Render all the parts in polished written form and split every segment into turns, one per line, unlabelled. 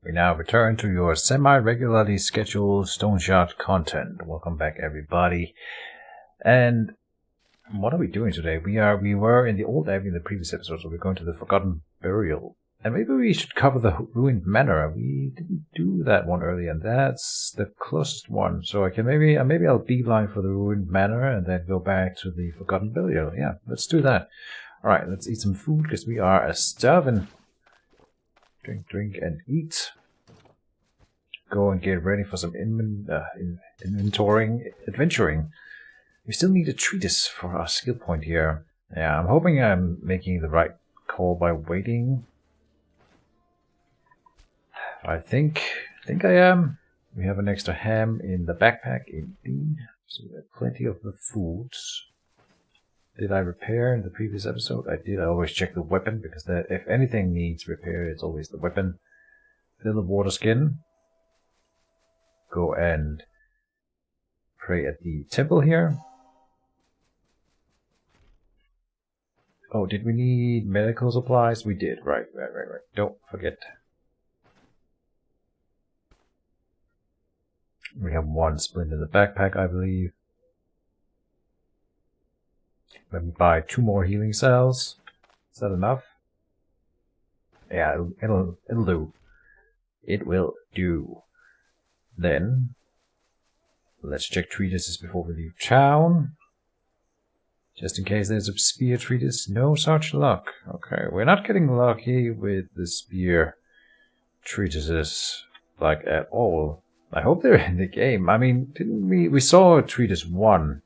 We now return to your semi-regularly scheduled Stoneshard content. Welcome back, everybody. And what are we doing today? We were in the old abbey in the previous episode, so we're going to the Forgotten Burial. And maybe we should cover the ruined manor. We didn't do that one earlier, and that's the closest one. So I can maybe I'll beeline for the ruined manor and then go back to the Forgotten Burial. Yeah, let's do that. All right, let's eat some food because we are starving. Drink, and eat. Go and get ready for some inventorying, adventuring. We still need a treatise for our skill point here. Yeah, I'm hoping I'm making the right call by waiting. I think I am. We have an extra ham in the backpack, indeed. So we have plenty of the foods. Did I repair in the previous episode? I did. I always check the weapon because if anything needs repair, it's always the weapon. Fill the water skin. Go and pray at the temple here. Oh, did we need medical supplies? We did. Right. Don't forget. We have one splint in the backpack, I believe. Let me buy 2 more healing cells. Is that enough? Yeah, it'll do. It will do. Then, let's check treatises before we leave town. Just in case there's a spear treatise. No such luck. Okay, we're not getting lucky with the spear treatises, like, at all. I hope they're in the game. I mean, didn't we saw a treatise 1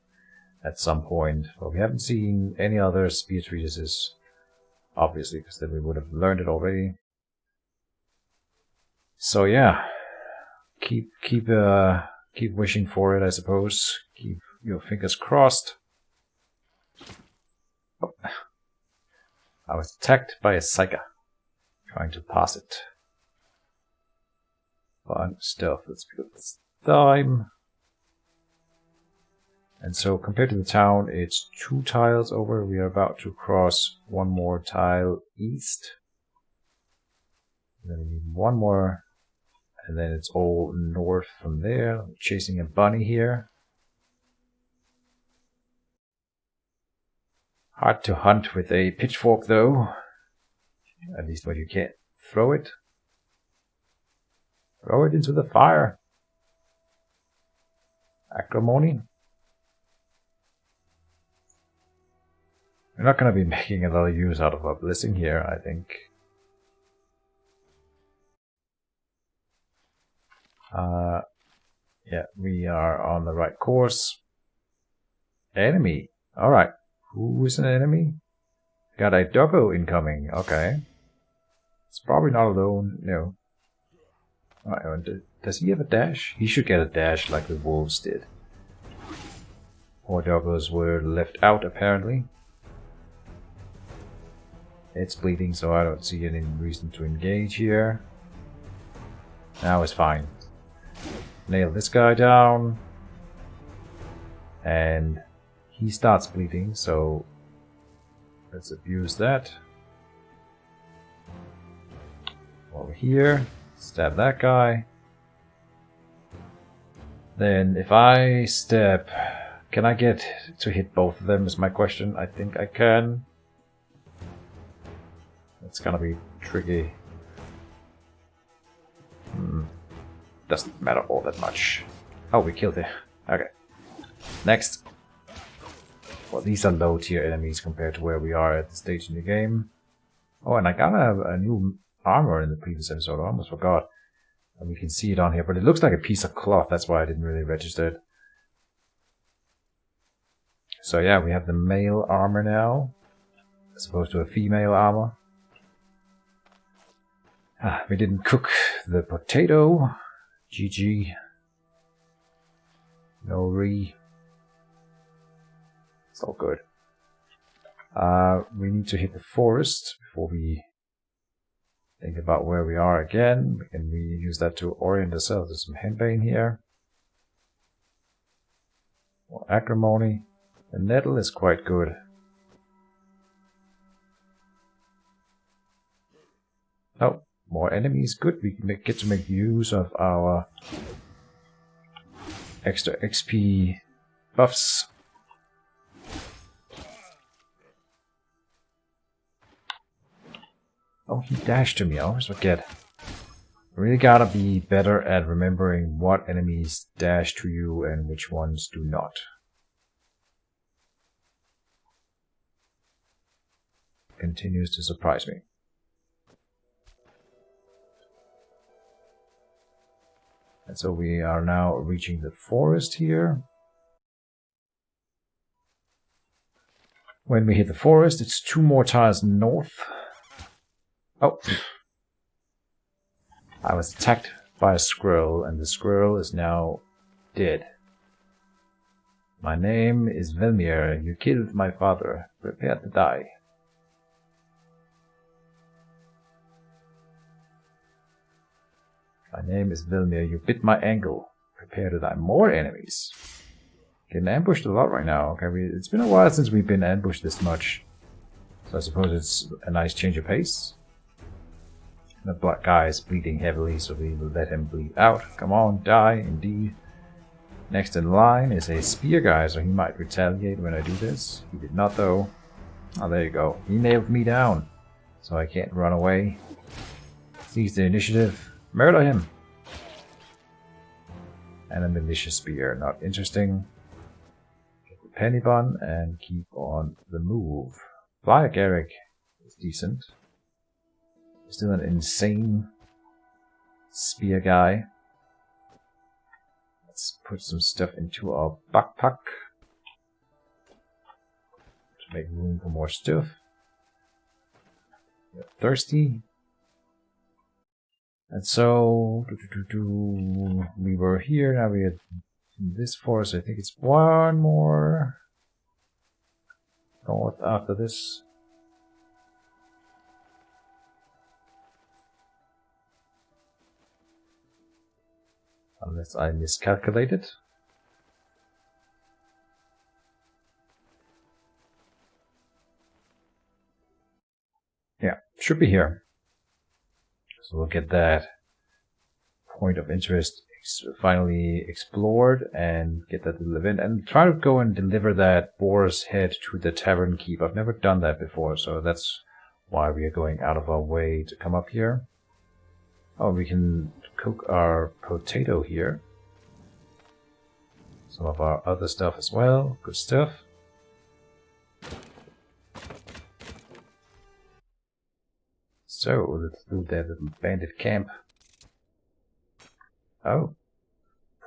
at some point, but we haven't seen any other spear treatises, obviously, because then we would have learned it already. So yeah, keep wishing for it, I suppose. Keep your fingers crossed. Oh. I was attacked by a psyker trying to pass it. Fun stuff. Let's pick up this thyme. And so compared to the town, it's 2 tiles over. We are about to cross 1 more tile east. And then we need 1 more. And then it's all north from there. I'm chasing a bunny here. Hard to hunt with a pitchfork though. At least when you can't throw it. Throw it into the fire. Acrimony. We're not going to be making a lot of use out of our blessing here, I think. Yeah, we are on the right course. Enemy. Alright. Who is an enemy? Got a doggo incoming. Okay. It's probably not alone. No. Alright, does he have a dash? He should get a dash like the wolves did. Poor doggos were left out, apparently. It's bleeding, so I don't see any reason to engage here. Now it's fine. Nail this guy down. And he starts bleeding, so let's abuse that. Over here, stab that guy. Then if I step, can I get to hit both of them is my question. I think I can. It's gonna be tricky. Doesn't matter all that much. Oh, we killed it. Okay. Next. Well, these are low tier enemies compared to where we are at this stage in the game. Oh, and I got a new armor in the previous episode. I almost forgot. And we can see it on here, but it looks like a piece of cloth. That's why I didn't really register it. So yeah, we have the male armor now, as opposed to a female armor. We didn't cook the potato. GG. No re. It's all good. We need to hit the forest before we think about where we are again. And we use that to orient ourselves to some henbane here. More acrimony. The nettle is quite good. Oh, More enemies, good. We can get to make use of our extra XP buffs. Oh, he dashed to me. I always forget. Really gotta be better at remembering what enemies dash to you and which ones do not. Continues to surprise me. And so we are now reaching the forest here. When we hit the forest, it's 2 more tiles north. Oh. I was attacked by a squirrel, and the squirrel is now dead. My name is Velmir. You killed my father. Prepare to die. My name is Velmir. You bit my ankle. Prepare to die. More enemies. Getting ambushed a lot right now. Okay, it's been a while since we've been ambushed this much. So I suppose it's a nice change of pace. The black guy is bleeding heavily, so we will let him bleed out. Come on, die, indeed. Next in line is a spear guy, so he might retaliate when I do this. He did not, though. Oh, there you go. He nailed me down, so I can't run away. Seize the initiative. Murder him. And a militia spear. Not interesting. Get the penny bun and keep on the move. Flyer Garrick is decent. Still an insane spear guy. Let's put some stuff into our backpack to make room for more stuff. We're thirsty. And so we were here, now we had this forest. I think it's 1 more north after this. Unless I miscalculated. Yeah, should be here. So we'll get that point of interest finally explored and get that delivered. And try to go and deliver that boar's head to the tavern keep. I've never done that before, so that's why we are going out of our way to come up here. Oh, we can cook our potato here. Some of our other stuff as well. Good stuff. So, let's do that little bandit camp. Oh.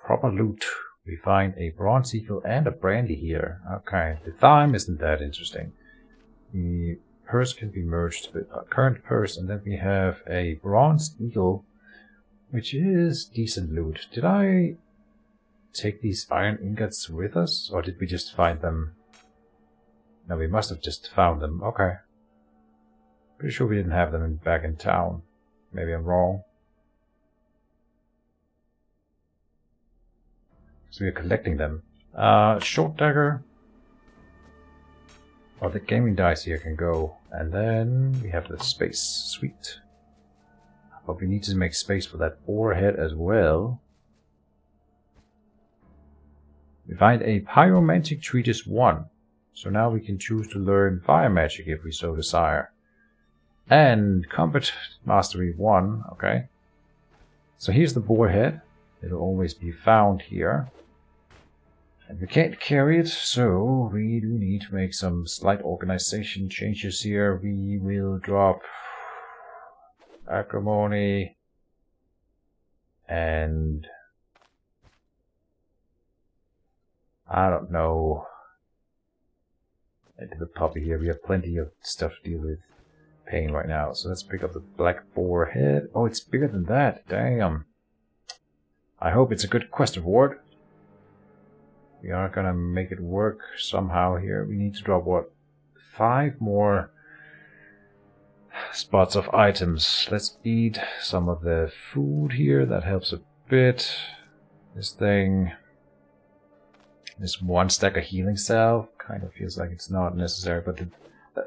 Proper loot. We find a bronze eagle and a brandy here. Okay, the thyme isn't that interesting. The purse can be merged with our current purse, and then we have a bronze eagle, which is decent loot. Did I take these iron ingots with us, or did we just find them? No, we must have just found them. Okay. Pretty sure we didn't have them back in town. Maybe I'm wrong. So we're collecting them. Short dagger. Oh, the gaming dice here can go. And then we have the space. Sweet. But we need to make space for that boar head as well. We find a pyromantic treatise 1. So now we can choose to learn fire magic if we so desire. And combat mastery 1. Okay. So here's the boar head. It'll always be found here. And we can't carry it, so we do need to make some slight organization changes here. We will drop acrimony and I don't know. Into the puppy here. We have plenty of stuff to deal with pain right now. So let's pick up the black boar head. Oh, it's bigger than that. Damn. I hope it's a good quest reward. We are gonna make it work somehow here. We need to drop, what, 5 more spots of items. Let's eat some of the food here. That helps a bit. This thing. This 1 stack of healing salve kind of feels like it's not necessary, but the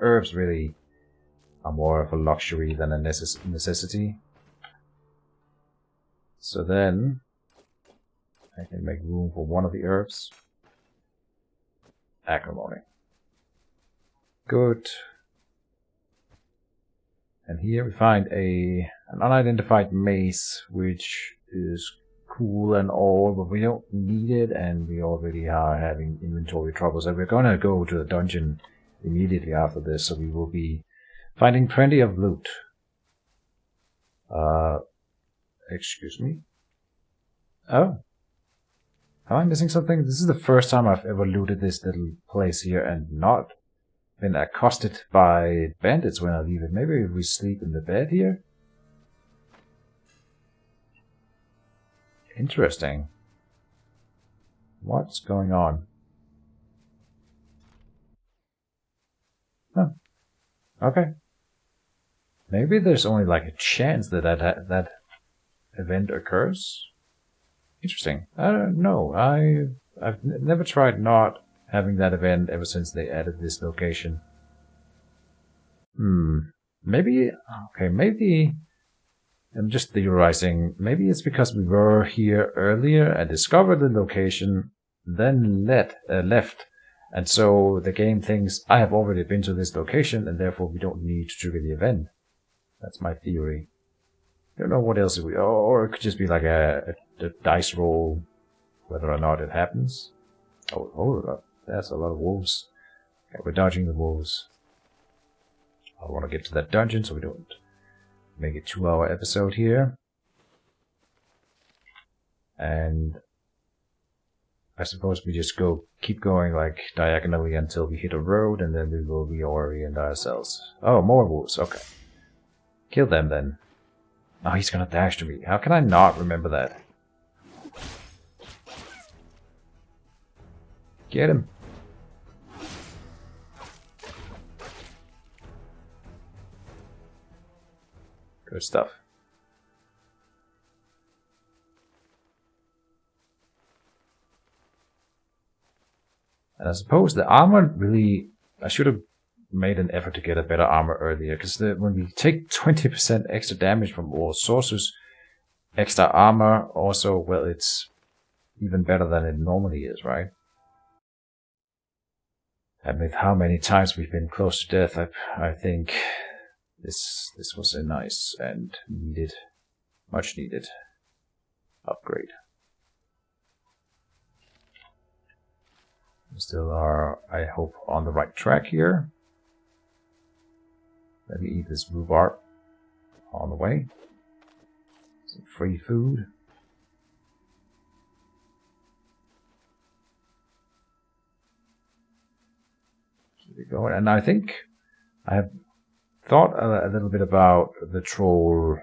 herbs really are more of a luxury than a necessity. So then I can make room for one of the herbs. Acrimony. Good. And here we find an unidentified mace, which is cool and all, but we don't need it, and we already are having inventory troubles. And we're gonna go to the dungeon immediately after this, so we will be finding plenty of loot. Excuse me? Oh. Am I missing something? This is the first time I've ever looted this little place here and not been accosted by bandits when I leave it. Maybe we sleep in the bed here? Interesting. What's going on? Huh. Okay. Maybe there's only like a chance that that event occurs? Interesting. I don't know. I've never tried not having that event ever since they added this location. Maybe... Okay, maybe... I'm just theorizing. Maybe it's because we were here earlier and discovered the location, then left. And so the game thinks, I have already been to this location, and therefore we don't need to trigger the event. That's my theory. I don't know what else we... Or it could just be like a dice roll, whether or not it happens. Oh, hold up. That's a lot of wolves. Okay, we're dodging the wolves. I want to get to that dungeon so we don't make a 2-hour episode here. And I suppose we just keep going like diagonally until we hit a road, and then we will reorient ourselves. Oh, more wolves. Okay. Kill them then. Oh, he's gonna dash to me. How can I not remember that? Get him. Good stuff. And I suppose the armor really... I should have made an effort to get a better armor earlier, because when we take 20% extra damage from all sources, extra armor also, well, it's even better than it normally is, right? And with how many times we've been close to death, I think this was a nice and needed, much needed upgrade. We still are, I hope, on the right track here. Let me eat this rhubarb on the way. Some free food. Keep it going. And I think I have thought a little bit about the troll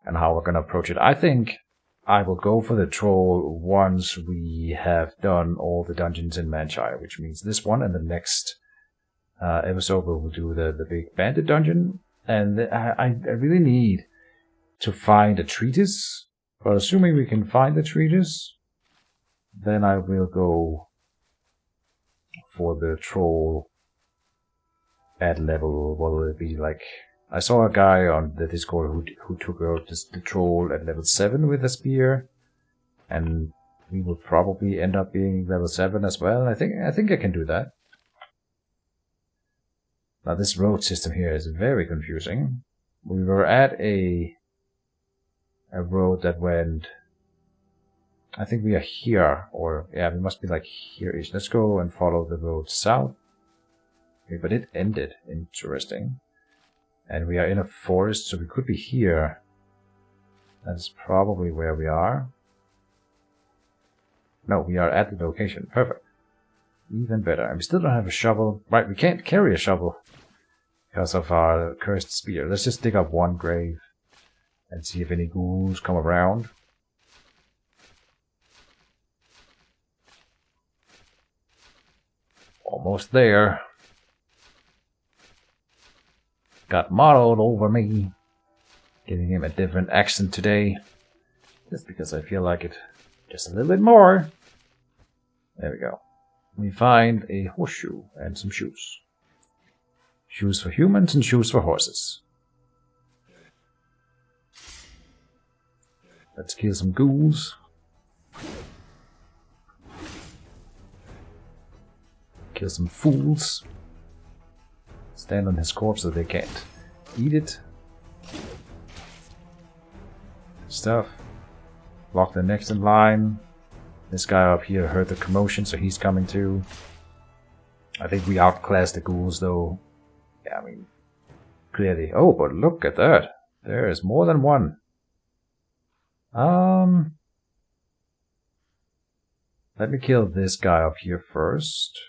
and how we're going to approach it. I think I will go for the troll once we have done all the dungeons in Manshire, which means this one and the next episode we'll do the big bandit dungeon. And I really need to find a treatise, but assuming we can find the treatise, then I will go for the troll at level, what will it be, like, I saw a guy on the Discord who took out the troll at level 7 with a spear, and we will probably end up being level 7 as well. I think I can do that. Now this road system here is very confusing. We were at a road that went... I think we are here, or yeah, we must be like here-ish. Let's go and follow the road south. Okay, but it ended. Interesting. And we are in a forest, so we could be here. That's probably where we are. No, we are at the location. Perfect. Even better. And we still don't have a shovel. Right, we can't carry a shovel because of our cursed spear. Let's just dig up one grave and see if any ghouls come around. Almost there. Got modeled over me. Giving him a different accent today. Just because I feel like it just a little bit more. There we go. We find a horseshoe and some shoes. Shoes for humans and shoes for horses. Let's kill some ghouls. Kill some fools. Stand on his corpse so they can't eat it. Stuff. Block the next in line. This guy up here heard the commotion, so he's coming too. I think we outclassed the ghouls though. Yeah, I mean, clearly. Oh, but look at that. There is more than one. Let me kill this guy up here first.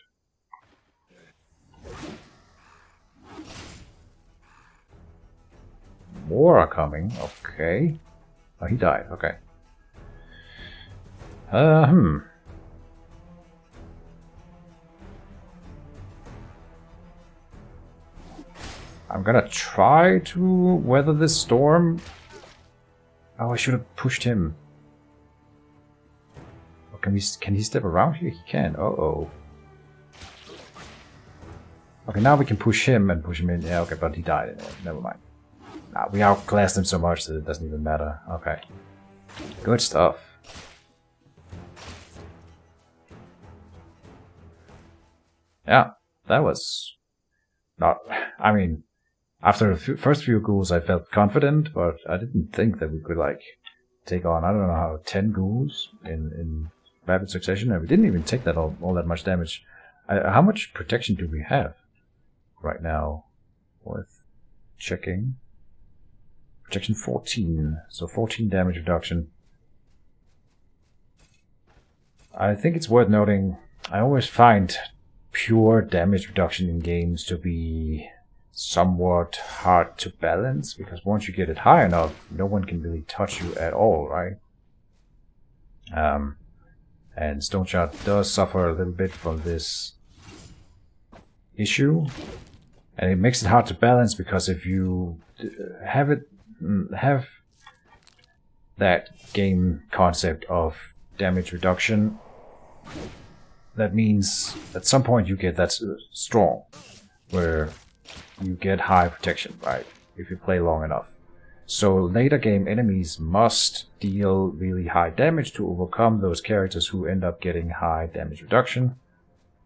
More are coming. Okay. Oh, he died. Okay. I'm gonna try to weather this storm. Oh, I should have pushed him. Oh, can he step around here? He can. Uh-oh. Okay, now we can push him and push him in. Yeah, okay, but he died. Never mind. Nah, we outclassed him so much that it doesn't even matter. Okay. Good stuff. Yeah, that was not... I mean, after the first few ghouls I felt confident, but I didn't think that we could, like, take on, I don't know how, 10 ghouls in rapid succession, and we didn't even take that all that much damage. How much protection do we have right now? Worth checking. Protection 14, so 14 damage reduction. I think it's worth noting, I always find pure damage reduction in games to be somewhat hard to balance, because once you get it high enough, no one can really touch you at all, right? And Stoneshard does suffer a little bit from this issue, and it makes it hard to balance, because if you have that game concept of damage reduction, that means at some point you get that strong, where you get high protection, right? If you play long enough. So later game enemies must deal really high damage to overcome those characters who end up getting high damage reduction.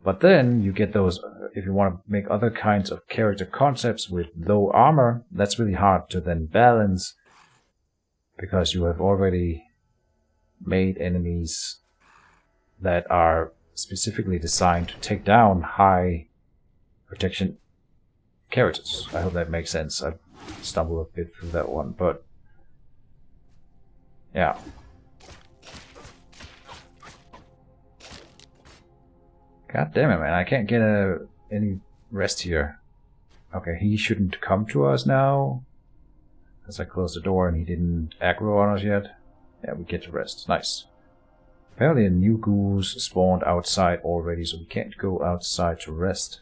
But then you get those, if you want to make other kinds of character concepts with low armor, that's really hard to then balance, because you have already made enemies that are specifically designed to take down high protection characters. I hope that makes sense. I stumbled a bit through that one, but yeah. God damn it, man. I can't get any rest here. Okay, he shouldn't come to us now, as I closed the door and he didn't aggro on us yet. Yeah, we get to rest. Nice. Apparently a new ghouls spawned outside already, so we can't go outside to rest.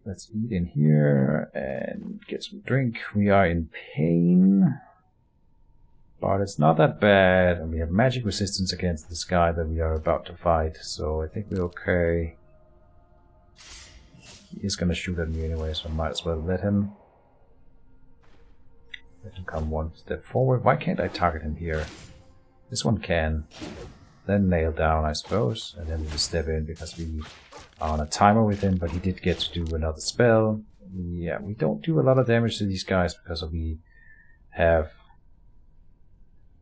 Let's eat in here and get some drink. We are in pain, but it's not that bad, and we have magic resistance against this guy that we are about to fight, so I think we're okay. He is gonna shoot at me anyway, so I might as well let him come one step forward. Why can't I target him here? This one can. Then nail down, I suppose, and then we just step in because we are on a timer with him, but he did get to do another spell. Yeah, we don't do a lot of damage to these guys because we have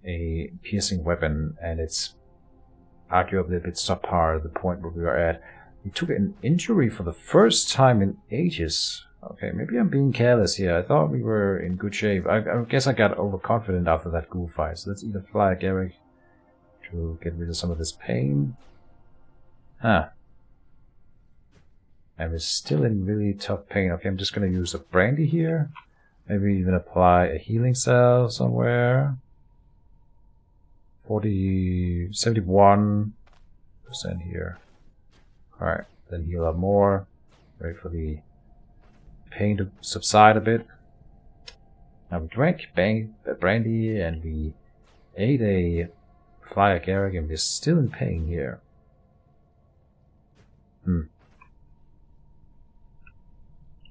a piercing weapon, and it's arguably a bit subpar at the point where we are at. We took an injury for the first time in ages. Okay, maybe I'm being careless here. I thought we were in good shape. I guess I got overconfident after that ghoul fight. So let's either fly a Garrick to get rid of some of this pain. Huh. And we're still in really tough pain. Okay, I'm just going to use a brandy here. Maybe even apply a healing cell somewhere. 71% here. Alright, then heal up more. Wait for the pain to subside a bit. Now we drank brandy and we ate a fly Garrick, and we're still in pain here.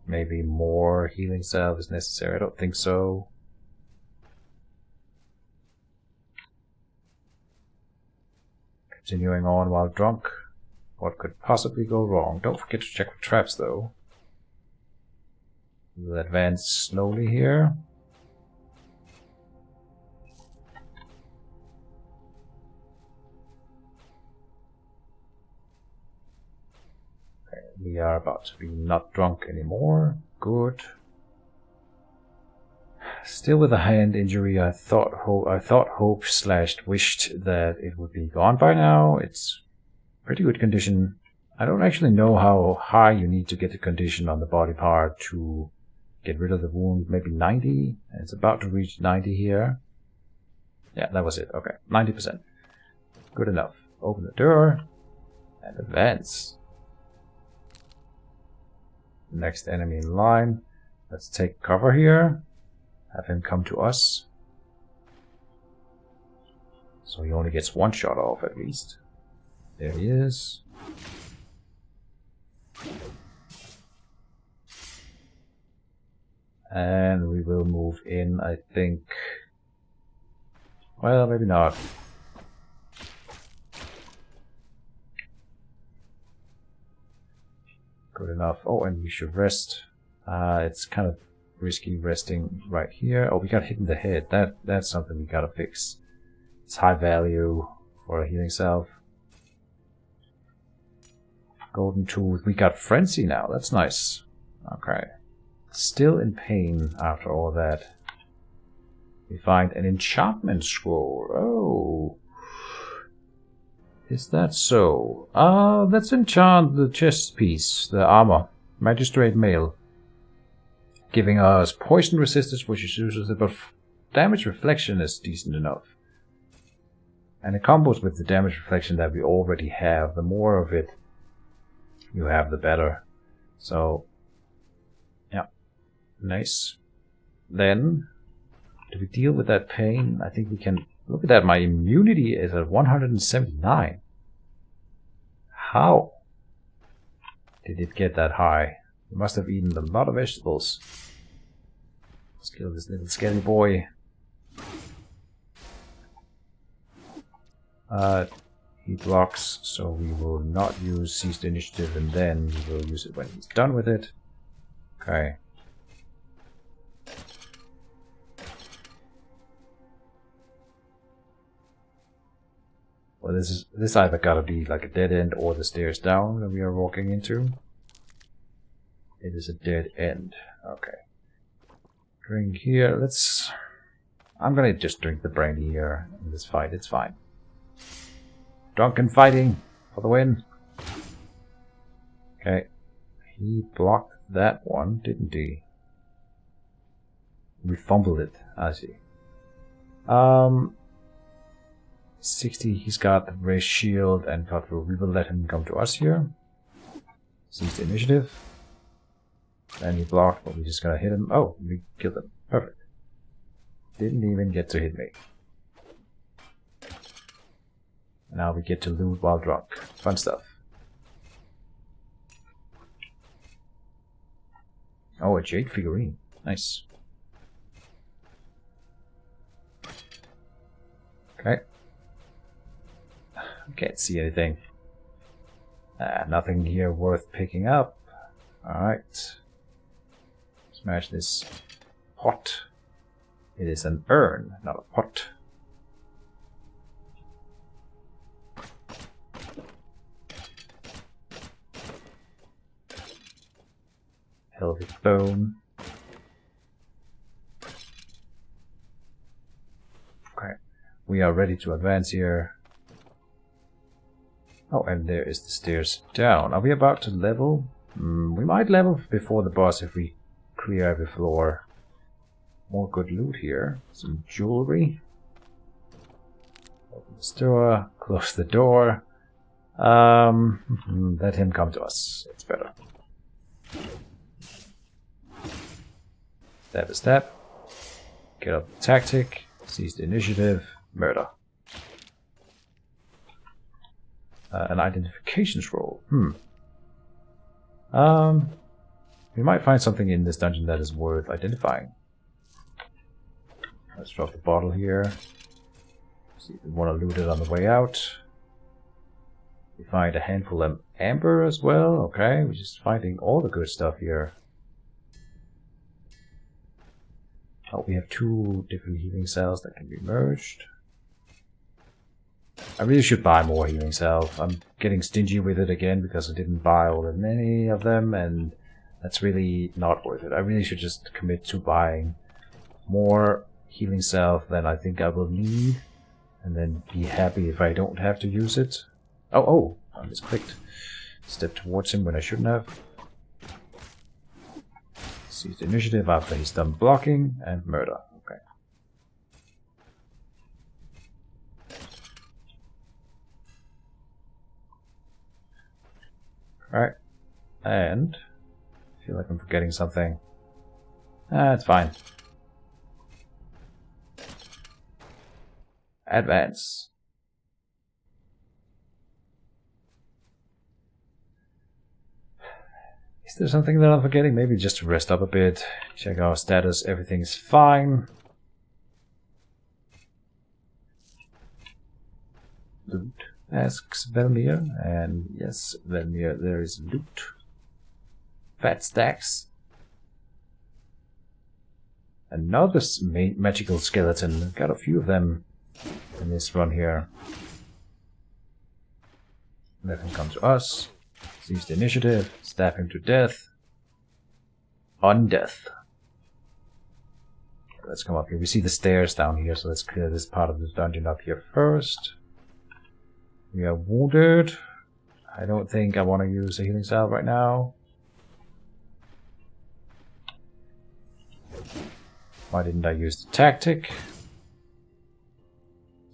Maybe more healing salve is necessary. I don't think so. Continuing on while drunk. What could possibly go wrong? Don't forget to check for traps, though. We'll advance slowly here. Okay, we are about to be not drunk anymore. Good. Still with a hand injury, I thought hope / wished that it would be gone by now. It's pretty good condition. I don't actually know how high you need to get the condition on the body part to get rid of the wound. Maybe 90? And it's about to reach 90 here. Yeah, that was it. Okay, 90%. Good enough. Open the door and advance. Next enemy in line. Let's take cover here. Have him come to us. So he only gets one shot off at least. There he is. And we will move in, I think. Well, maybe not. Good enough. Oh, and we should rest. It's kind of risky resting right here. Oh, we got hit in the head. That's something we gotta fix. It's high value for a healing salve. Golden tooth. We got frenzy now. That's nice. Okay. Still in pain after all that. We find an enchantment scroll. Oh. Is that so? Let's enchant the chest piece, the armor. Magistrate mail. Giving us poison resistance, which is useless, but damage reflection is decent enough. And it combos with the damage reflection that we already have. The more of it you have, the better. So, yeah. Nice. Then, do we deal with that pain? I think we can. Look at that, my immunity is at 179. How did it get that high? We must have eaten a lot of vegetables. Let's kill this little skelly boy. He blocks, so we will not use seized initiative, and then we will use it when he's done with it. Okay. Well, this either gotta be like a dead end or the stairs down that we are walking into. It is a dead end. Okay. Drink here. I'm gonna just drink the brandy here in this fight. It's fine. Drunken fighting for the win. Okay. He blocked that one, didn't he? We fumbled it, I see. 60, he's got the raised shield and cut through. We will let him come to us here. Seize the initiative. Then he blocked, but we're just gonna hit him. Oh, we killed him. Perfect. Didn't even get to hit me. Now we get to loot while drunk. Fun stuff. Oh, a jade figurine. Nice. Okay. Can't see anything. Nothing here worth picking up. Alright. Smash this pot. It is an urn, not a pot. Pelvic bone. Okay. We are ready to advance here. Oh, and there is the stairs down. Are we about to level? We might level before the boss if we clear every floor. More good loot here. Some jewelry. Open this door. Close the door. Let him come to us. It's better. Stab a stab. Get up the tactic. Seize the initiative. Murder. An identification scroll. We might find something in this dungeon that is worth identifying. Let's drop the bottle here. See if we want to loot it on the way out. We find a handful of amber as well. Okay, we're just finding all the good stuff here. Oh, we have 2 different healing cells that can be merged. I really should buy more healing cells. I'm getting stingy with it again because I didn't buy all that many of them, and that's really not worth it. I really should just commit to buying more healing cells than I think I will need, and then be happy if I don't have to use it. Oh, I misclicked. Step towards him when I shouldn't have. Seize the initiative after he's done blocking, and murder. Okay. Alright. And I feel like I'm forgetting something. It's fine. Advance. Is there something that I'm forgetting? Maybe just to rest up a bit, check our status, everything's fine. Loot, asks Velmir, and yes, Velmir, there is loot. Fat stacks. Another magical skeleton, got a few of them in this run here. Let him come to us. Seize the initiative, stab him to death. On death. Let's come up here. We see the stairs down here, so let's clear this part of the dungeon up here first. We are wounded. I don't think I want to use a healing salve right now. Why didn't I use the tactic?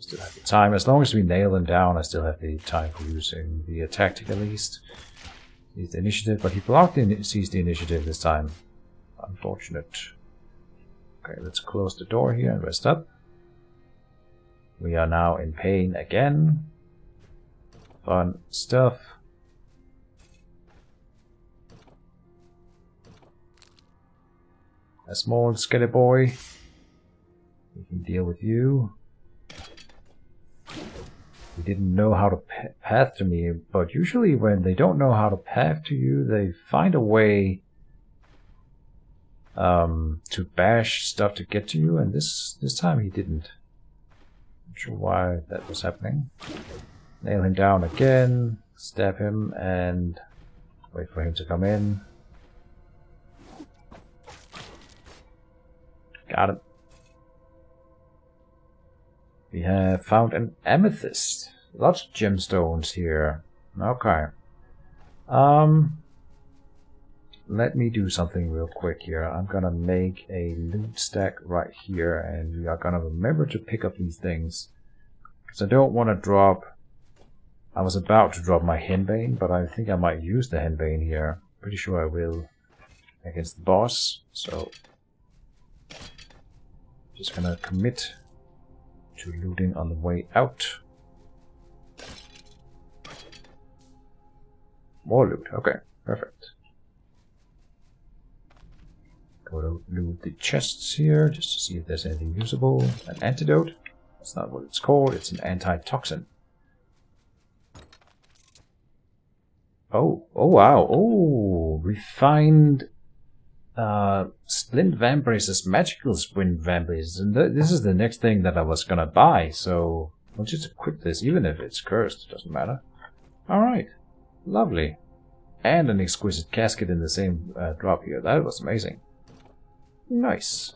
Still have the time. As long as we nail them down, I still have the time for using the tactic at least. Seize the initiative, but he blocked and seized the initiative this time. Unfortunate. Okay, let's close the door here and rest up. We are now in pain again. Fun stuff. A small skelly boy. We can deal with you. He didn't know how to path to me, but usually when they don't know how to path to you, they find a way to bash stuff to get to you, and this time he didn't. Not sure why that was happening. Nail him down again, stab him, and wait for him to come in. Got him. We have found an amethyst. Lots of gemstones here. Okay. Let me do something real quick here. I'm gonna make a loot stack right here, and we are gonna remember to pick up these things. Because I don't want to drop... I was about to drop my henbane, but I think I might use the henbane here. Pretty sure I will against the boss, so... just gonna commit to looting on the way out. More loot, okay, perfect. Go to loot the chests here, just to see if there's anything usable. An antidote, that's not what it's called, it's an antitoxin. Oh wow, oh, we find Splint Vambrace's magical Splint Vambrace, and this is the next thing that I was gonna buy, so I'll just equip this, even if it's cursed, doesn't matter. Alright, lovely. And an exquisite casket in the same drop here, that was amazing. Nice.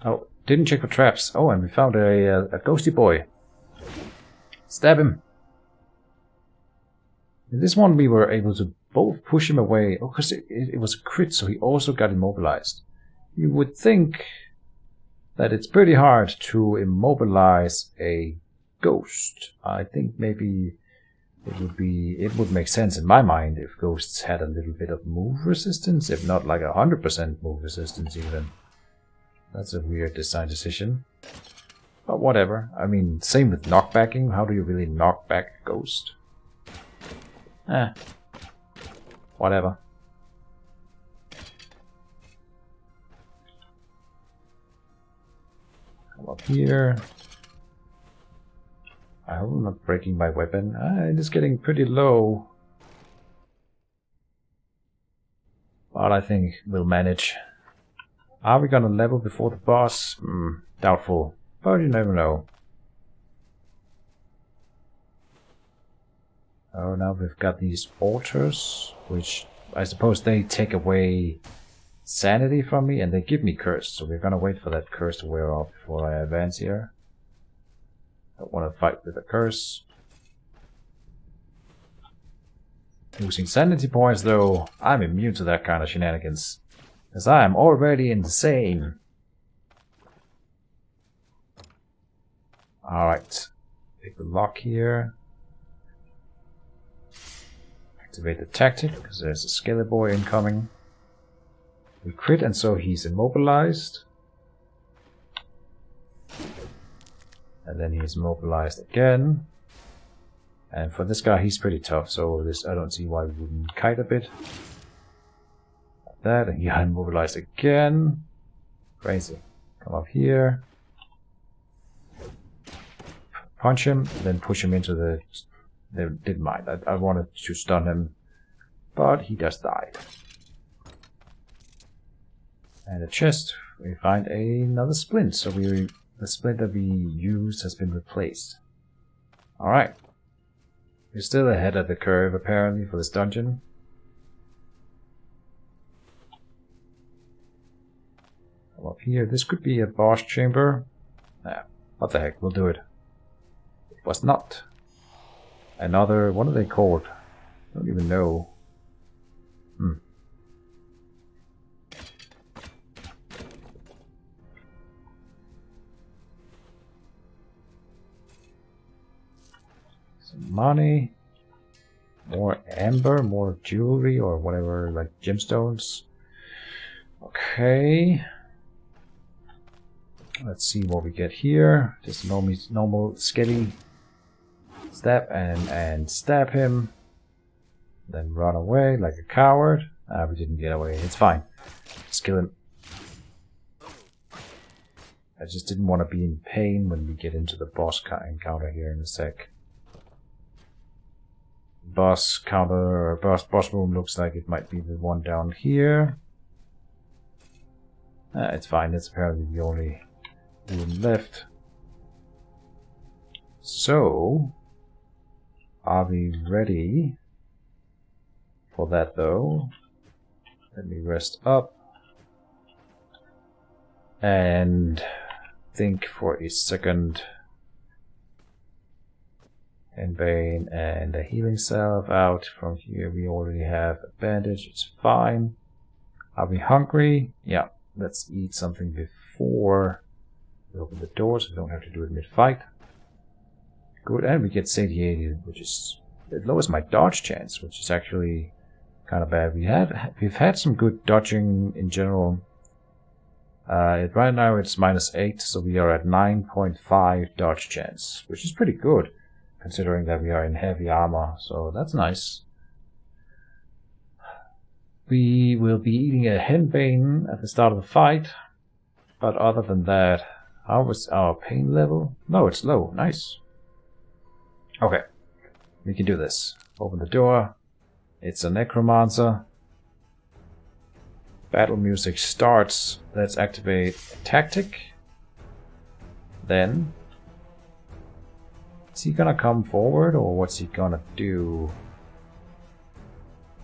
Oh, didn't check for traps. Oh, and we found a ghosty boy. Stab him. In this one we were able to both push him away. Oh, because it was a crit, so he also got immobilized. You would think that it's pretty hard to immobilize a ghost. I think maybe it would make sense in my mind if ghosts had a little bit of move resistance, if not like 100% move resistance even. That's a weird design decision. But whatever. I mean, same with knockbacking. How do you really knock back a ghost? Whatever. Come up here. I hope I'm not breaking my weapon. It is getting pretty low. But I think we'll manage. Are we gonna level before the boss? Doubtful. But you never know. Oh, now we've got these altars, which I suppose they take away sanity from me and they give me curse. So we're gonna wait for that curse to wear off before I advance here. Don't want to fight with a curse. Losing sanity points though, I'm immune to that kind of shenanigans. As I am already insane. Alright. Pick the lock here. Activate the tactic, because there's a Skelly Boy incoming. We crit and so he's immobilized. And then he's immobilized again. And for this guy, he's pretty tough, so this I don't see why we wouldn't kite a bit. Like that, and yeah, immobilized again. Crazy. Come up here. Punch him, then push him into the... They didn't mind. I wanted to stun him, but he just died. And the chest, we find another splint, so the splint that we used has been replaced. Alright. We're still ahead of the curve, apparently, for this dungeon. Come up here. This could be a boss chamber. Nah, what the heck, we'll do it. It was not. Another, what are they called? I don't even know. Some money. More amber, more jewelry or whatever, like gemstones. Okay. Let's see what we get here. Just a normal skelly. Stab and stab him. Then run away like a coward. We didn't get away. It's fine. Just kill him. I just didn't want to be in pain when we get into the boss encounter here in a sec. Boss counter or boss room looks like it might be the one down here. It's fine. It's apparently the only room left. So, are we ready for that though? Let me rest up and think for a second. And Bane and a healing salve out. From here we already have a bandage, it's fine. Are we hungry? Yeah, let's eat something before we open the door so we don't have to do it mid-fight. Good, and we get satiated, which is... it lowers my dodge chance, which is actually kind of bad. We've had some good dodging in general. Right now it's -8, so we are at 9.5 dodge chance, which is pretty good. Considering that we are in heavy armor, so that's nice. We will be eating a henbane at the start of the fight, but other than that, how was our pain level? No, it's low. Nice. Okay, we can do this. Open the door. It's a necromancer. Battle music starts. Let's activate tactic. Then... is he gonna come forward, or what's he gonna do?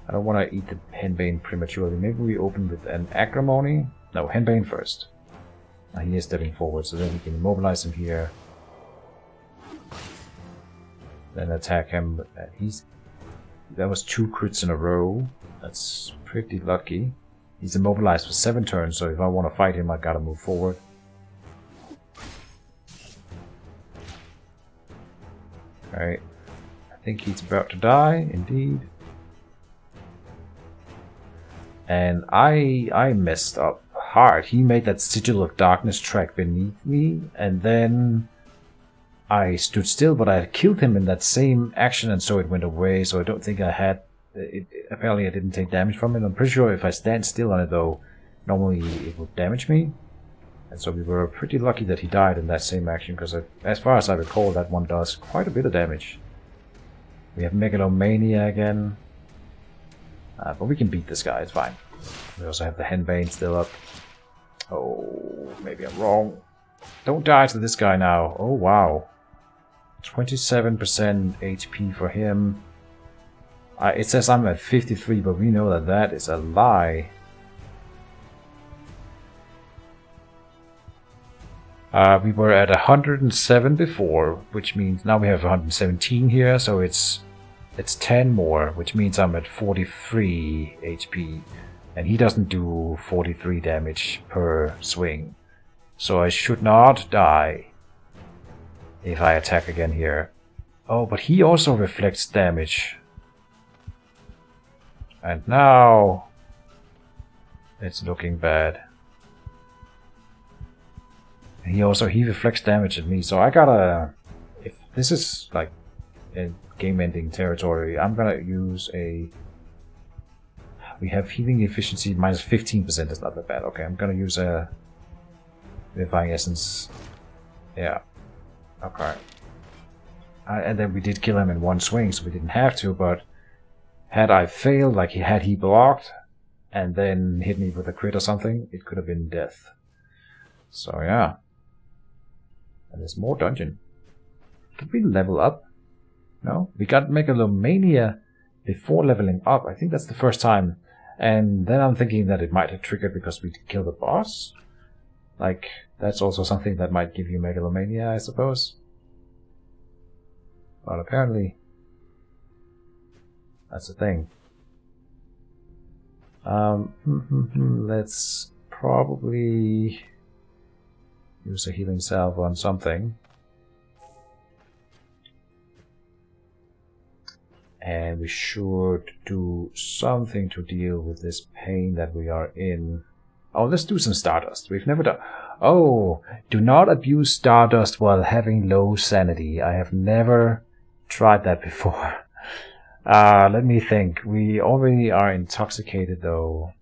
I don't want to eat the henbane prematurely. Maybe we open with an acrimony? No, henbane first. He is stepping forward, so then we can immobilize him here. Then attack him. That was 2 crits in a row. That's pretty lucky. He's immobilized for 7 turns, so if I want to fight him, I gotta move forward. Alright, I think he's about to die, indeed. And I messed up hard. He made that Sigil of Darkness track beneath me, and then I stood still, but I killed him in that same action, and so it went away, so I don't think I had... apparently I didn't take damage from it. I'm pretty sure if I stand still on it, though, normally it would damage me. And so we were pretty lucky that he died in that same action, because as far as I recall, that one does quite a bit of damage. We have Megalomania again. But we can beat this guy, it's fine. We also have the Henbane still up. Oh, maybe I'm wrong. Don't die to this guy now. Oh, wow. 27% HP for him. It says I'm at 53, but we know that that is a lie. We were at 107 before, which means now we have 117 here, so it's 10 more, which means I'm at 43 HP. And he doesn't do 43 damage per swing. So I should not die if I attack again here. Oh, but he also reflects damage. And now it's looking bad. And he reflects damage at me, so I gotta... If this is like in game-ending territory, I'm gonna use a... We have healing efficiency minus 15%, is not that bad. Okay, I'm gonna use a Vivifying Essence. Yeah. Okay. And then we did kill him in one swing, so we didn't have to, but had I failed, like had he blocked, and then hit me with a crit or something, it could have been death. So yeah. And there's more dungeon. Did we level up? No? We got Megalomania before leveling up. I think that's the first time. And then I'm thinking that it might have triggered because we killed the boss. Like, that's also something that might give you Megalomania, I suppose. But apparently, that's the thing. Let's probably use a healing salve on something. And we should do something to deal with this pain that we are in. Oh, let's do some Stardust. We've never done... Oh, do not abuse Stardust while having low sanity. I have never tried that before. Let me think. We already are intoxicated, though.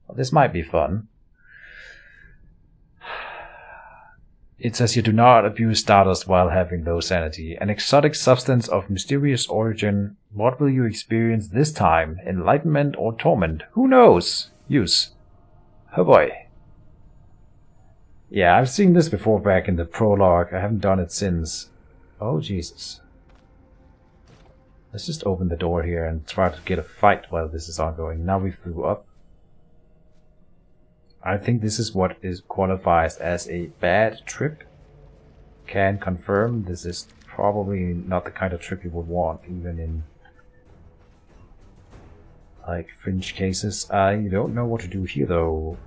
Well, this might be fun. It says you do not abuse Stardust while having low sanity. An exotic substance of mysterious origin. What will you experience this time? Enlightenment or torment? Who knows? Use. Oh boy. Yeah, I've seen this before back in the prologue. I haven't done it since. Oh Jesus. Let's just open the door here and try to get a fight while this is ongoing. Now we flew up. I think this is what is qualifies as a bad trip. Can confirm this is probably not the kind of trip you would want, even in like fringe cases. I don't know what to do here though.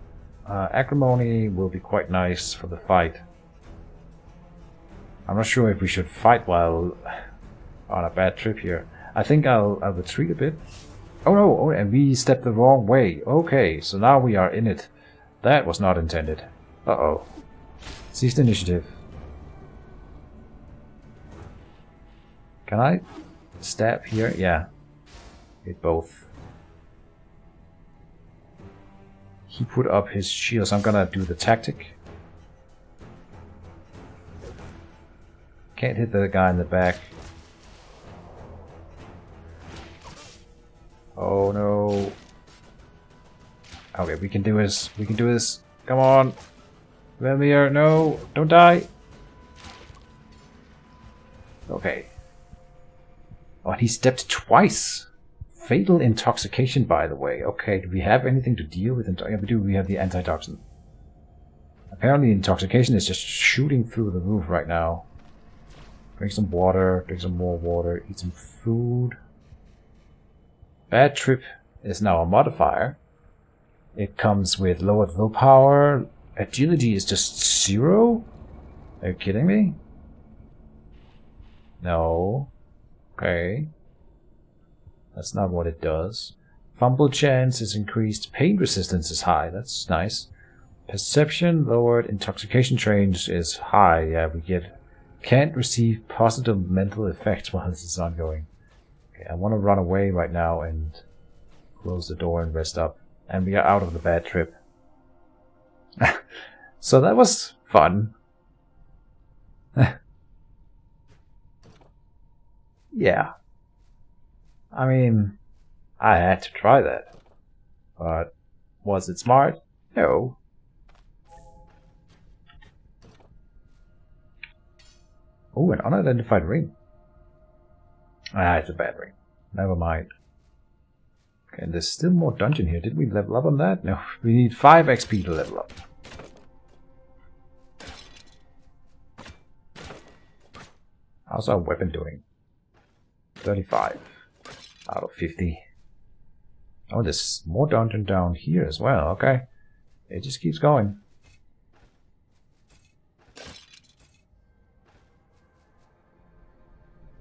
Acrimony will be quite nice for the fight. I'm not sure if we should fight while on a bad trip here. I think I'll retreat a bit. Oh no, oh, and we stepped the wrong way. Okay, so now we are in it. That was not intended. Uh-oh. Cease the initiative. Can I stab here? Yeah. Hit both. He put up his shield, so I'm gonna do the tactic. Can't hit the guy in the back. Oh no. Okay, we can do this. We can do this. Come on. Vemir, no. Don't die. Okay. Oh, and he stepped twice. Fatal intoxication, by the way. Okay, do we have anything to deal with? Yeah, we do. We have the antitoxin. Apparently intoxication is just shooting through the roof right now. Drink some water. Drink some more water. Eat some food. Bad trip is now a modifier. It comes with lowered willpower. Agility is just 0? Are you kidding me? No. Okay. That's not what it does. Fumble chance is increased. Pain resistance is high. That's nice. Perception lowered. Intoxication range is high. Yeah, we get... Can't receive positive mental effects while this is ongoing. Okay, I want to run away right now and close the door and rest up. And we are out of the bad trip. So that was fun. Yeah. I mean, I had to try that. But was it smart? No. Oh, an unidentified ring. Ah, it's a bad ring. Never mind. Okay, and there's still more dungeon here. Did we level up on that? No, we need 5 XP to level up. How's our weapon doing? 35 out of 50. Oh, there's more dungeon down here as well. Okay. It just keeps going.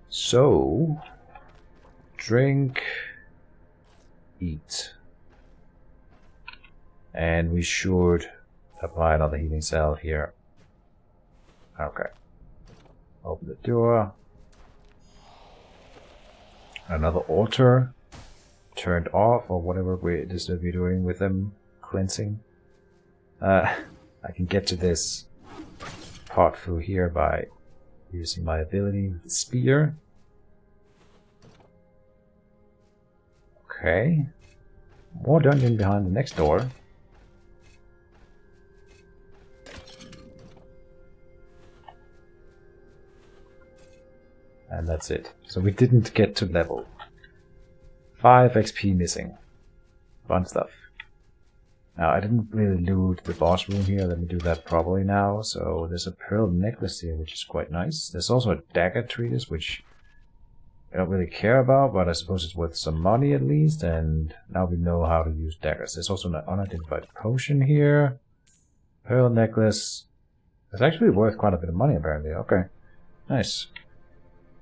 So, drink, eat. And we should apply another healing cell here. Okay. Open the door. Another altar. Turned off, or whatever it is that we're doing with them. Cleansing. I can get to this part through here by using my ability with the spear. Okay. More dungeon behind the next door. And that's it. So we didn't get to level. 5 XP missing. Fun stuff. Now, I didn't really loot the boss room here. Let me do that properly now. So there's a pearl necklace here, which is quite nice. There's also a dagger treatise, which I don't really care about, but I suppose it's worth some money at least. And now we know how to use daggers. There's also an unidentified potion here. Pearl necklace. It's actually worth quite a bit of money, apparently. Okay. Nice.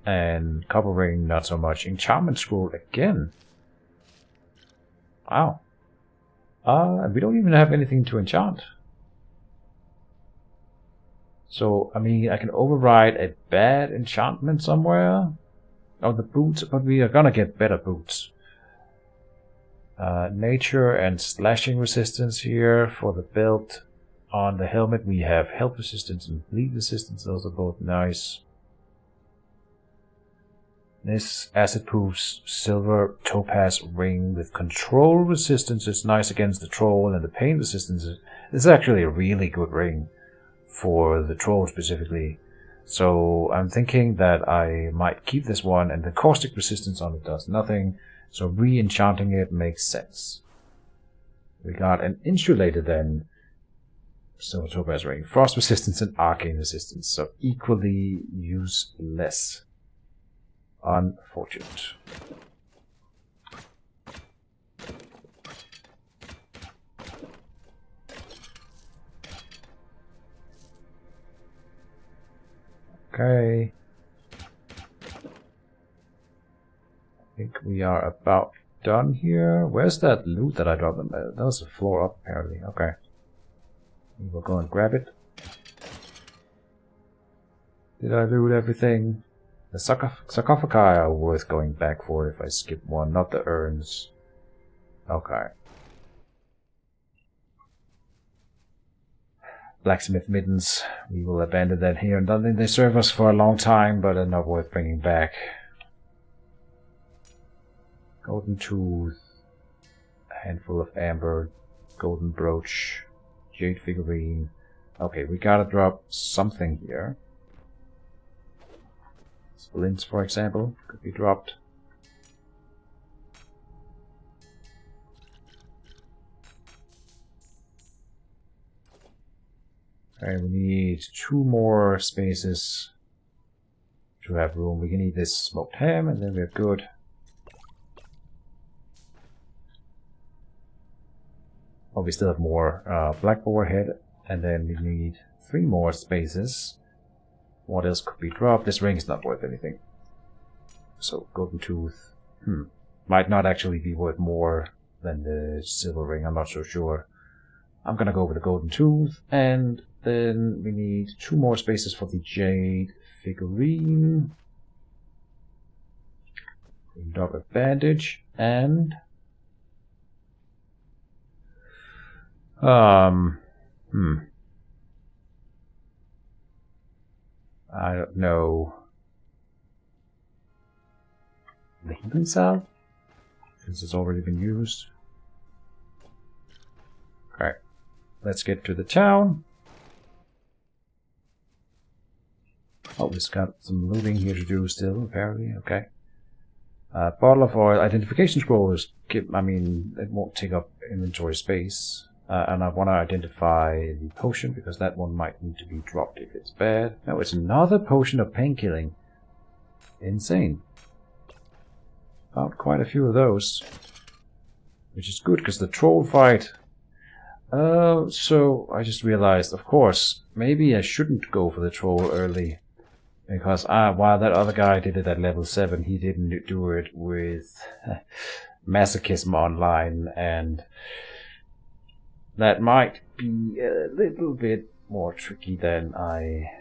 And copper ring, not so much. Enchantment scroll again. Wow. We don't even have anything to enchant. So, I mean, I can override a bad enchantment somewhere. Oh, the boots, but we are gonna get better boots. Nature and slashing resistance here for the belt. On the helmet we have health resistance and bleed resistance. Those are both nice. This acid-proof silver topaz ring with control resistance is nice against the troll, and the pain resistance is actually a really good ring for the troll specifically. So I'm thinking that I might keep this one, and the caustic resistance on it does nothing, so re-enchanting it makes sense. We got an insulator then. Silver topaz ring. Frost resistance and arcane resistance, so equally useless. Unfortunate. Okay. I think we are about done here. Where's that loot that I dropped? That was a floor up, apparently. Okay. We will go and grab it. Did I loot everything? The sarcophagi are worth going back for if I skip one, not the urns. Okay. Blacksmith mittens. We will abandon that here. I don't think they serve us for a long time, but they're not worth bringing back. Golden tooth. A handful of amber. Golden brooch. Jade figurine. Okay, we gotta drop something here. Splints, for example, could be dropped. Okay, we need 2 more spaces to have room. We can eat this smoked ham and then we're good. Oh, we still have more black boar head, and then we need 3 more spaces. What else could be dropped? This ring is not worth anything. So, golden tooth. Might not actually be worth more than the silver ring, I'm not so sure. I'm gonna go with the golden tooth, and then we need 2 more spaces for the jade figurine. We drop a bandage, and... I don't know. The healing cell? Since it's already been used. Alright. Let's get to the town. Oh, we've got some looting here to do still, apparently. Okay. Bottle of oil. Identification scrolls. I mean, it won't take up inventory space. And I want to identify the potion, because that one might need to be dropped if it's bad. No, it's another potion of painkilling. Insane. Found quite a few of those. Which is good, because the troll fight... so I just realized, of course, maybe I shouldn't go for the troll early. Because while that other guy did it at level 7, he didn't do it with masochism online, and that might be a little bit more tricky than I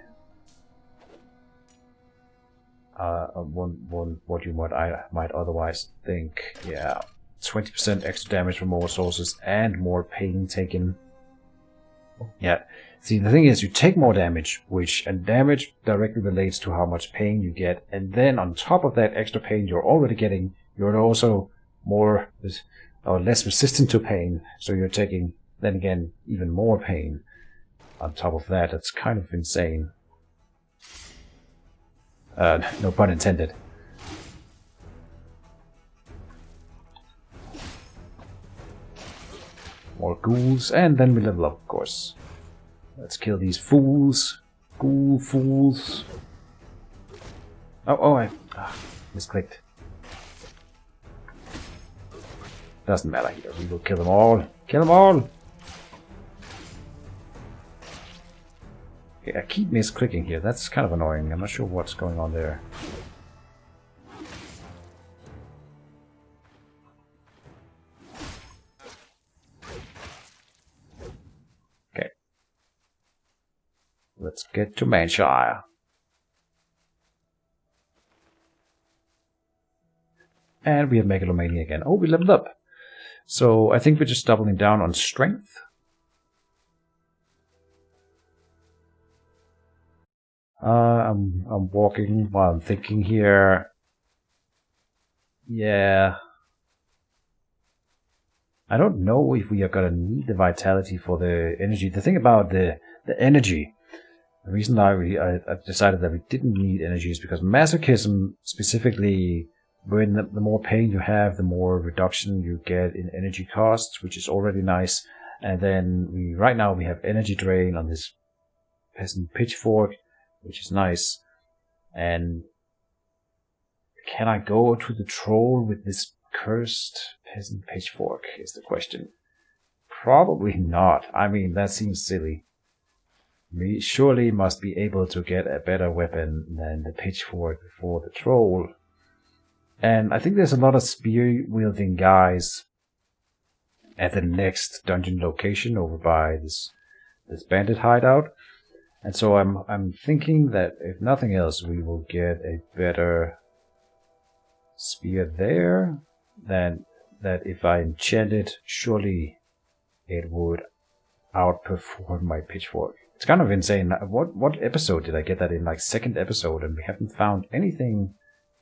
what you might otherwise think. Yeah, 20% extra damage from more sources and more pain taken. Yeah. See, the thing is, you take more damage, and damage directly relates to how much pain you get, and then on top of that extra pain you're already getting, you're also more or less resistant to pain, so you're taking, then again, even more pain on top of that. It's kind of insane. No pun intended. More ghouls, and then we level up, of course. Let's kill these fools. Ghoul fools. Oh, I misclicked. Doesn't matter here. We will kill them all. Kill them all! Okay, I keep misclicking here. That's kind of annoying. I'm not sure what's going on there. Let's get to Manshire. And we have Megalomania again. Oh, we leveled up. So I think we're just doubling down on strength. I'm walking while I'm thinking here. Yeah. I don't know if we are gonna need the vitality for the energy. The thing about the energy, the reason I decided that we didn't need energy is because masochism, specifically, when the more pain you have, the more reduction you get in energy costs, which is already nice. And then right now we have energy drain on this peasant pitchfork, which is nice. And can I go to the troll with this cursed peasant pitchfork is the question. Probably not. I mean, that seems silly. We surely must be able to get a better weapon than the pitchfork before the troll. And I think there's a lot of spear-wielding guys at the next dungeon location over by this bandit hideout. And so I'm thinking that if nothing else, we will get a better spear there than that if I enchant it, surely it would outperform my pitchfork. It's kind of insane. What episode did I get that in? Like, second episode, and we haven't found anything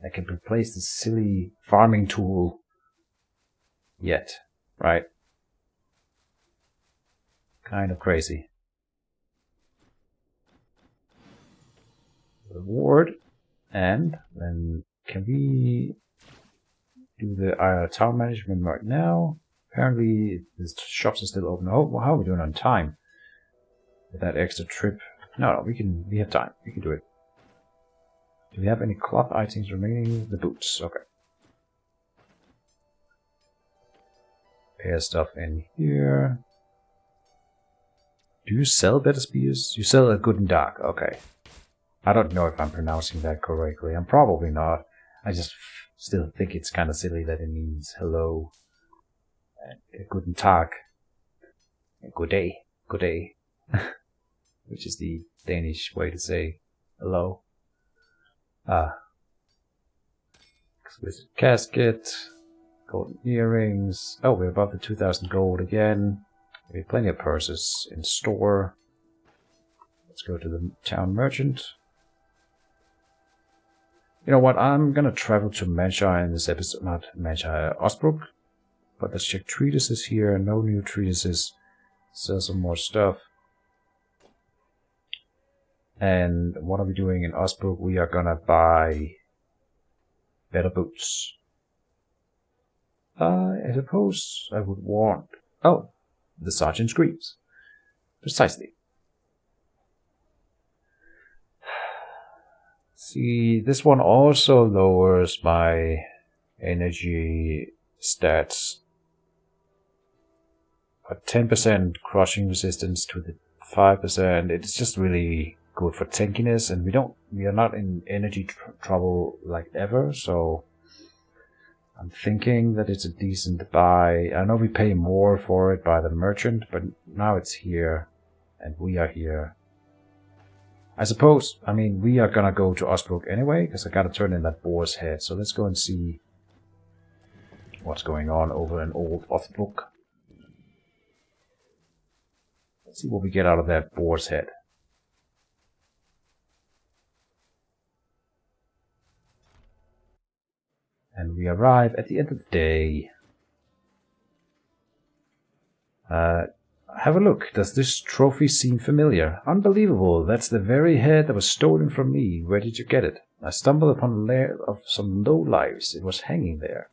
that can replace this silly farming tool yet, right? Kind of crazy. Reward, and then can we do the town management right now? Apparently the shops are still open. Oh, how are we doing on time? With that extra trip. No, we have time. We can do it. Do we have any cloth items remaining? The boots. Okay. Pair stuff in here. Do you sell better spears? You sell a good and dark. Okay. I don't know if I'm pronouncing that correctly. I'm probably not. I just still think it's kind of silly that it means hello. And guten Tag. And good day. Good day. Which is the Danish way to say hello. Exquisite casket. Golden earrings. Oh, we're above the 2,000 gold again. We have plenty of purses in store. Let's go to the town merchant. You know what? I'm gonna travel to Manshire in this episode. Not Manshire, Osbrook. But let's check treatises here. No new treatises. Sell some more stuff. And what are we doing in Osbrook? We are gonna buy better boots. I suppose I would want... Oh, the Sergeant's Greaves. Precisely. See, this one also lowers my energy stats. But 10% crushing resistance to the 5%. It's just really good for tankiness, and we are not in energy trouble like ever, so I'm thinking that it's a decent buy. I know we pay more for it by the merchant, but now it's here, and we are here. I suppose, I mean, we are gonna go to Osbrook anyway, because I gotta turn in that boar's head, so let's go and see what's going on over in old Osbrook. Let's see what we get out of that boar's head. And we arrive at the end of the day. Have a look. Does this trophy seem familiar? Unbelievable. That's the very head that was stolen from me. Where did you get it? I stumbled upon a lair of some lowlives. It was hanging there.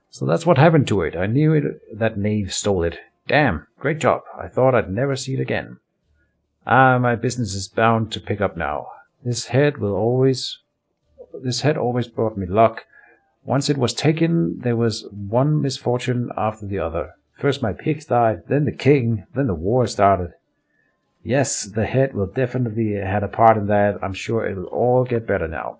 So that's what happened to it. I knew it. That knave stole it. Damn. Great job. I thought I'd never see it again. My business is bound to pick up now. This head always brought me luck. Once it was taken, there was one misfortune after the other. First my pigs died, then the king, then the war started. Yes, the head will definitely had a part in that. I'm sure it'll all get better now.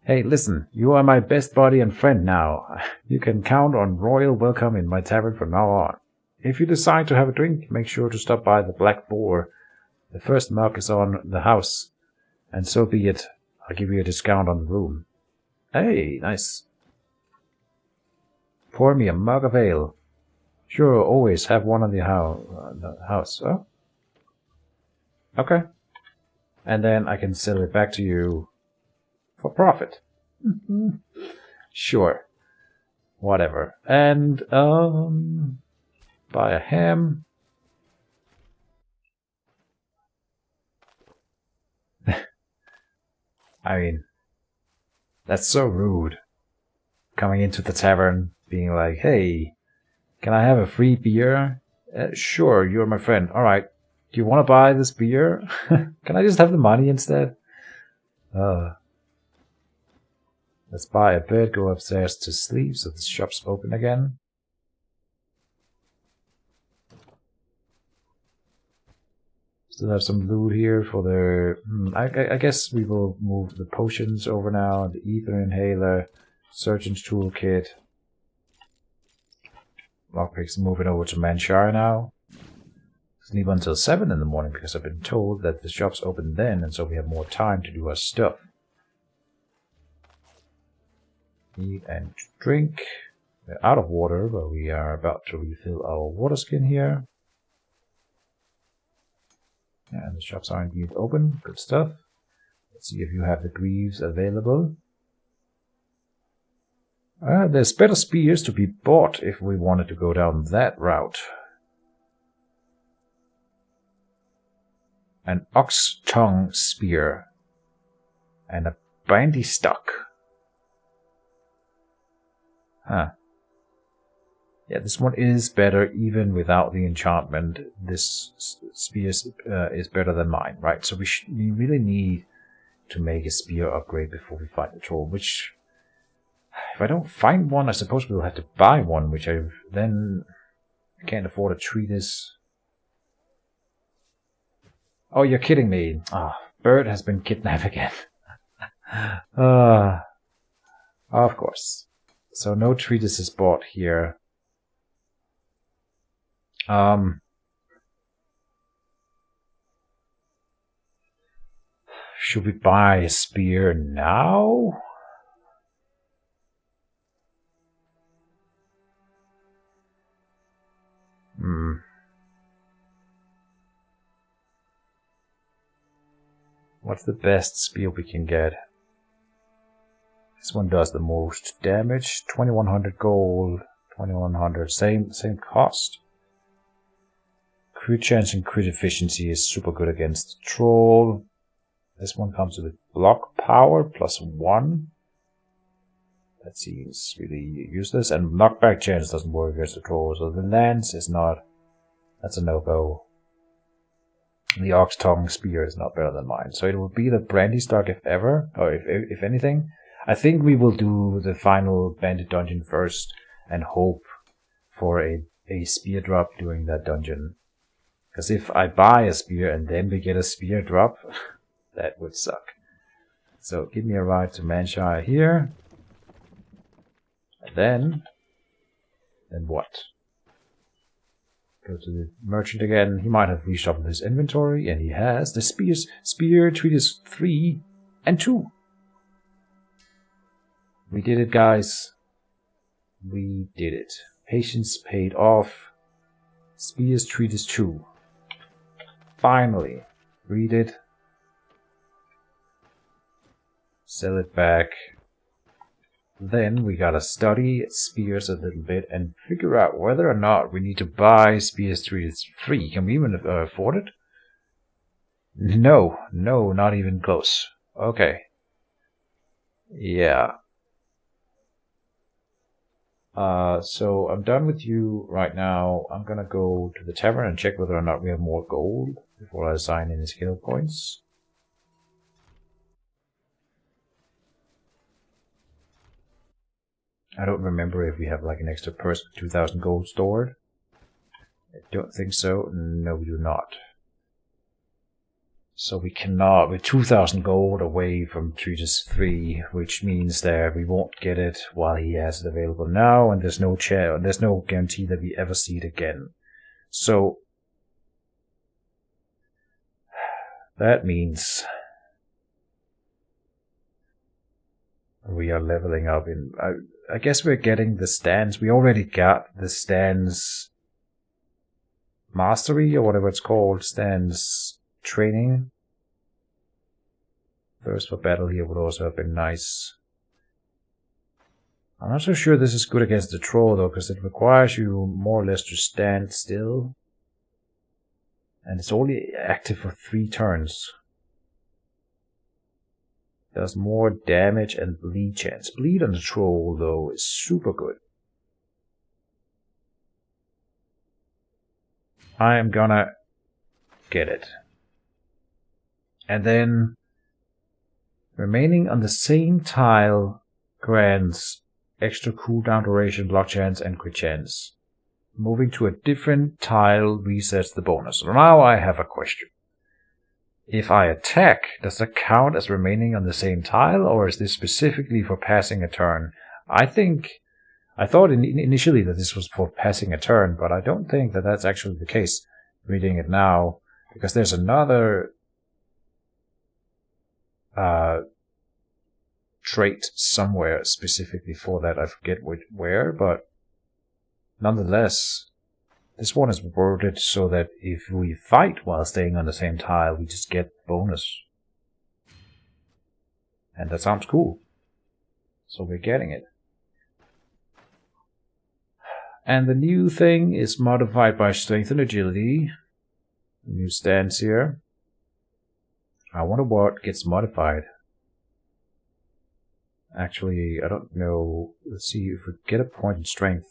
Hey, listen, you are my best buddy and friend now. You can count on royal welcome in my tavern from now on. If you decide to have a drink, make sure to stop by the Black Boar. The first mug is on the house, and so be it. I'll give you a discount on the room. Hey, nice. Pour me a mug of ale. Sure, always have one on the house. Oh? Okay. And then I can sell it back to you for profit. Sure. Whatever. And, buy a ham. I mean, that's so rude. Coming into the tavern, being like, hey, can I have a free beer? Sure, you're my friend. Alright, do you want to buy this beer? Can I just have the money instead? Let's buy a bed, go upstairs to sleep, so the shop's open again. Still have some loot here for the... I guess we will move the potions over now, the ether inhaler, surgeon's toolkit. Lockpicks moving over to Manshire now. Sleep until 7 in the morning because I've been told that the shop's open then, and so we have more time to do our stuff. Eat and drink. We're out of water, but we are about to refill our water skin here. And the shops are indeed open. Good stuff. Let's see if you have the greaves available. There's better spears to be bought if we wanted to go down that route. An ox tongue spear. And a bandy stock. Huh. Yeah, this one is better even without the enchantment. This spear is better than mine, right? So we really need to make a spear upgrade before we fight the troll, which... If I don't find one, I suppose we'll have to buy one, which I then can't afford a treatise. Oh, you're kidding me. Ah, Bird has been kidnapped again. Of course. So no treatise is bought here. Should we buy a spear now? What's the best spear we can get? This one does the most damage. 2100 gold, 2100, same cost. Crit chance and crit efficiency is super good against troll. This one comes with block power +1. That seems really useless. And knockback chance doesn't work against the troll, so the lance is not. That's a no-go. The ox tongue spear is not better than mine, so it will be the brandy stock if ever, or if anything. I think we will do the final bandit dungeon first and hope for a spear drop during that dungeon. Because if I buy a spear and then we get a spear drop, that would suck. So give me a ride to Manshire here. And then what? Go to the merchant again. He might have reshuffled his inventory, and he has. The spear treatise 3 and 2. We did it, guys. We did it. Patience paid off. Spears treatise 2. Finally. Read it. Sell it back. Then we gotta study spears a little bit and figure out whether or not we need to buy spears treatise 3. Can we even afford it? No, not even close. Okay. Yeah. So I'm done with you right now. I'm gonna go to the tavern and check whether or not we have more gold before I assign any skill points. I don't remember if we have like an extra purse with 2000 gold stored. I don't think so. No, we do not. So we cannot, with 2000 gold away from treatise 3, which means that we won't get it while he has it available now, and there's no guarantee that we ever see it again. So that means we are leveling up in. I guess we're getting the stands. We already got the stands mastery, or whatever it's called, stands training. Thirst for battle here would also have been nice. I'm not so sure this is good against the troll though, because it requires you more or less to stand still. And it's only active for 3 turns. Does more damage and bleed chance. Bleed on the troll though is super good. I am gonna get it. And then remaining on the same tile grants extra cooldown duration, block chance, and crit chance. Moving to a different tile resets the bonus. So now I have a question. If I attack, does that count as remaining on the same tile, or is this specifically for passing a turn? I thought initially that this was for passing a turn, but I don't think that that's actually the case, reading it now, because there's another trait somewhere specifically for that. I forget where, but nonetheless, this one is worded so that if we fight while staying on the same tile, we just get bonus. And that sounds cool. So we're getting it. And the new thing is modified by strength and agility. New stance here. I wonder what gets modified. Actually, I don't know. Let's see if we get a point in strength.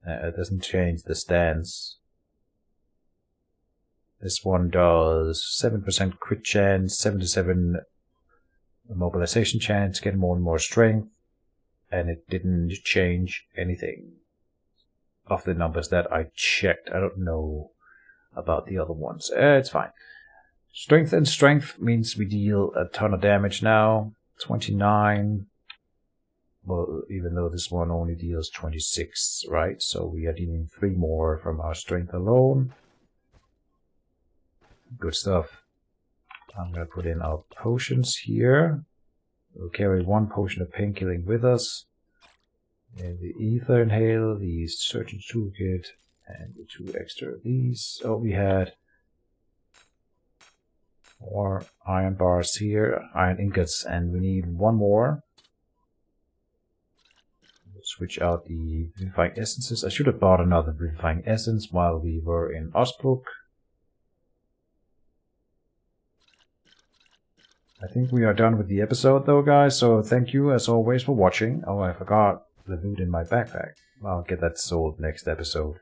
It doesn't change the stance. This one does 7% crit chance, 77 mobilization chance, get more and more strength, and it didn't change anything of the numbers that I checked. I don't know about the other ones. It's fine. Strength and strength means we deal a ton of damage now. 29. Well, even though this one only deals 26, right? So we are dealing 3 more from our strength alone. Good stuff. I'm going to put in our potions here. We'll carry 1 potion of painkilling with us. And the ether inhale, the surgeon's toolkit, and the 2 extra of these. Oh, we had more iron bars here, iron ingots, and we need 1 more. switch out the vivifying essences. I should have bought another vivifying essence while we were in Osbrook. I think we are done with the episode though, guys, so thank you as always for watching. Oh, I forgot the loot in my backpack. I'll get that sold next episode.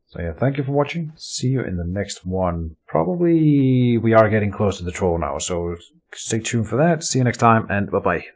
So yeah, thank you for watching. See you in the next one. Probably we are getting close to the troll now, so stay tuned for that. See you next time, and bye-bye.